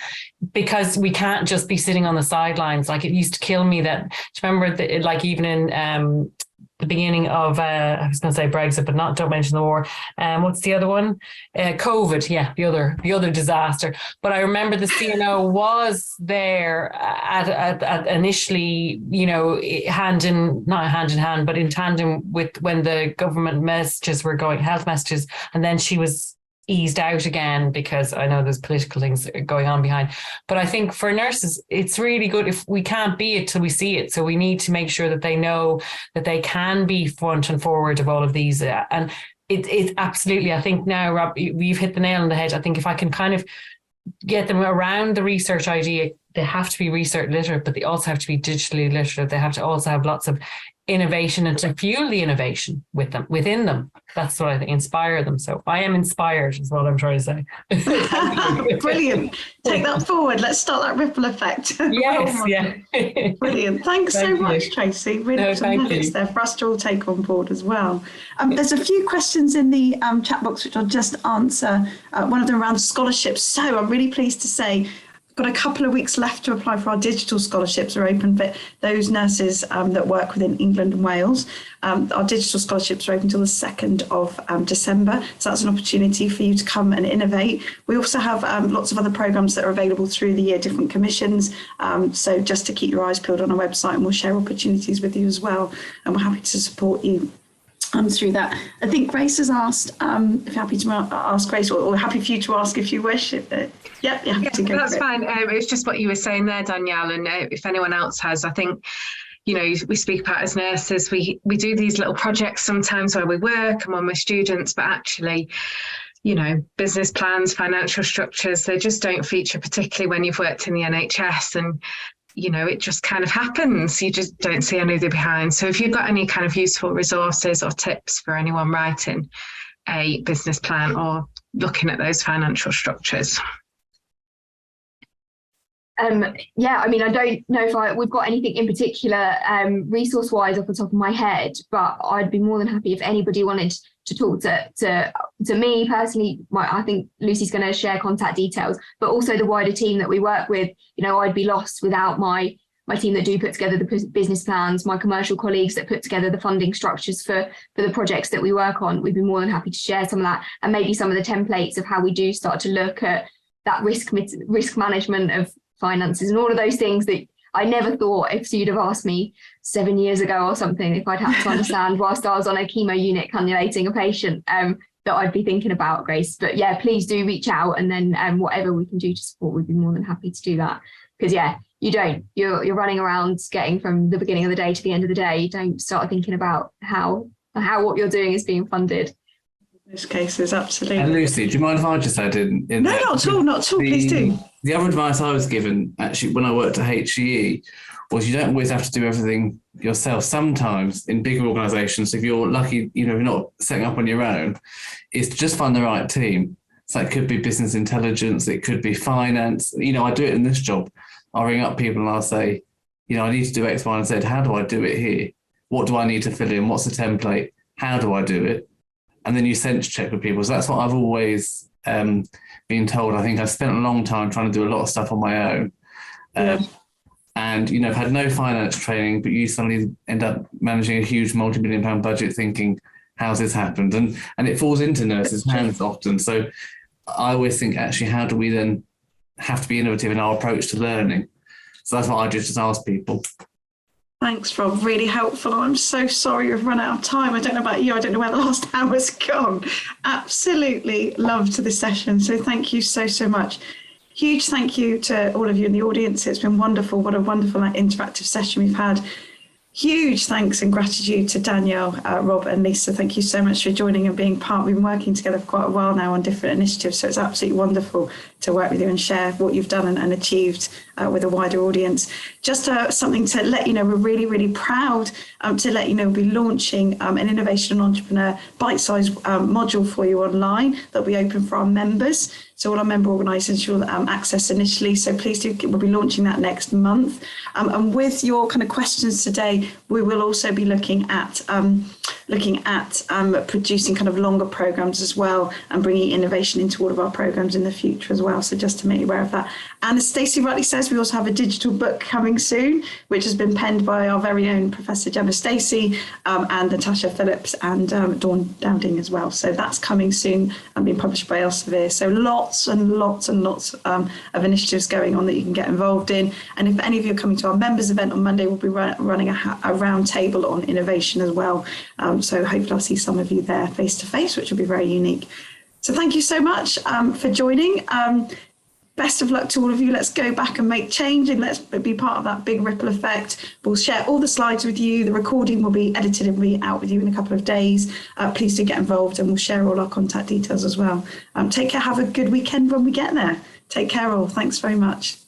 because we can't just be sitting on the sidelines. Like, it used to kill me that, do you remember like even in the beginning of I was going to say Brexit, but don't mention the war. What's the other one? COVID. Yeah, the other disaster. But I remember the CNO was there at initially, you know, not hand in hand, but in tandem with when the government messages were going, health messages, and then she was eased out again because I know there's political things going on behind. But I think for nurses, it's really good if we can't be it till we see it. So we need to make sure that they know that they can be front and forward of all of these. And it's absolutely, I think now, Rob, we've hit the nail on the head. I think if I can kind of get them around the research idea. They have to be research literate, but they also have to be digitally literate. They have to also have lots of innovation and to fuel the innovation within them. That's what I think, inspire them. So I am inspired is what I'm trying to say. Brilliant. Take that forward. Let's start that ripple effect. Yes, yeah. Brilliant. Thanks so much, Tracy. Really some nuggets there for us to all take on board as well. There's a few questions in the chat box which I'll just answer. One of them around scholarships. So I'm really pleased to say got a couple of weeks left to apply for our digital scholarships. Are open for those nurses that work within England and Wales. Our digital scholarships are open until the 2nd of December. So that's an opportunity for you to come and innovate. We also have lots of other programmes that are available through the year, different commissions. So just to keep your eyes peeled on our website, and we'll share opportunities with you as well. And we're happy to support you through that. I think Grace has asked, if you're happy to ask Grace, or happy for you to ask if you wish. Yeah, that's fine. It's just what you were saying there, Danielle, and if anyone else has, I think, we speak about as nurses, we do these little projects sometimes where we work and when we're students, but actually, business plans, financial structures, they just don't feature particularly when you've worked in the NHS, and it just kind of happens. You just don't see any of the behind. So if you've got any kind of useful resources or tips for anyone writing a business plan or looking at those financial structures. I don't know if we've got anything in particular resource wise off the top of my head, but I'd be more than happy if anybody wanted to talk to me personally. I think Lucy's going to share contact details, but also the wider team that we work with. I'd be lost without my team that do put together the business plans, my commercial colleagues that put together the funding structures for the projects that we work on. We'd be more than happy to share some of that, and maybe some of the templates of how we do start to look at that risk management of finances and all of those things that I never thought, if you'd have asked me 7 years ago or something, if I'd had to understand whilst I was on a chemo unit cannulating a patient, that I'd be thinking about, Grace. But yeah, please do reach out, and then whatever we can do to support, we'd be more than happy to do that. Because you're running around getting from the beginning of the day to the end of the day. You don't start thinking about how what you're doing is being funded. In most cases, absolutely. And Lucy, do you mind if I just add in? No, not at all, please do. The other advice I was given, actually, when I worked at HCE, was you don't always have to do everything yourself. Sometimes in bigger organisations, if you're lucky, you're not setting up on your own, is to just find the right team. So it could be business intelligence, it could be finance. I do it in this job. I'll ring up people and I'll say, I need to do X, Y, and Z. How do I do it here? What do I need to fill in? What's the template? How do I do it? And then you sense check with people. So that's what I've always been told. I think I've spent a long time trying to do a lot of stuff on my own. And, I've had no finance training, but you suddenly end up managing a huge multi-million-pound budget thinking, how's this happened? And it falls into nurses' hands often. So I always think, actually, how do we then have to be innovative in our approach to learning? So that's what I just ask people. Thanks, Rob. Really helpful. I'm so sorry we've run out of time. I don't know about you. I don't know where the last hour's gone. Absolutely loved this session. So thank you so much. Huge thank you to all of you in the audience. It's been wonderful. What a wonderful interactive session we've had. Huge thanks and gratitude to Danielle, Rob and Lisa. Thank you so much for joining and being part. We've been working together for quite a while now on different initiatives, so it's absolutely wonderful to work with you and share what you've done and achieved with a wider audience. Just something to let you know, we're really, really proud to let you know we'll be launching an Innovation and Entrepreneur bite-sized module for you online that'll be open for our members. So all our member organisations will access initially. So please do, we'll be launching that next month. And with your kind of questions today, we will also be looking at producing kind of longer programmes as well, and bringing innovation into all of our programmes in the future as well. So just to make you aware of that. And as Stacey rightly says, we also have a digital book coming soon, which has been penned by our very own Professor Gemma Stacey and Natasha Phillips and Dawn Dowding as well. So that's coming soon and being published by Elsevier. So lots and lots of initiatives going on that you can get involved in. And if any of you are coming to our members event on Monday, we'll be running a round table on innovation as well. So hopefully I'll see some of you there face to face, which will be very unique. So thank you so much for joining. best of luck to all of you. Let's go back and make change, and let's be part of that big ripple effect. We'll share all the slides with you. The recording will be edited and be out with you in a couple of days. Please do get involved, and we'll share all our contact details as well. Take care. Have a good weekend when we get there. Take care all. Thanks very much.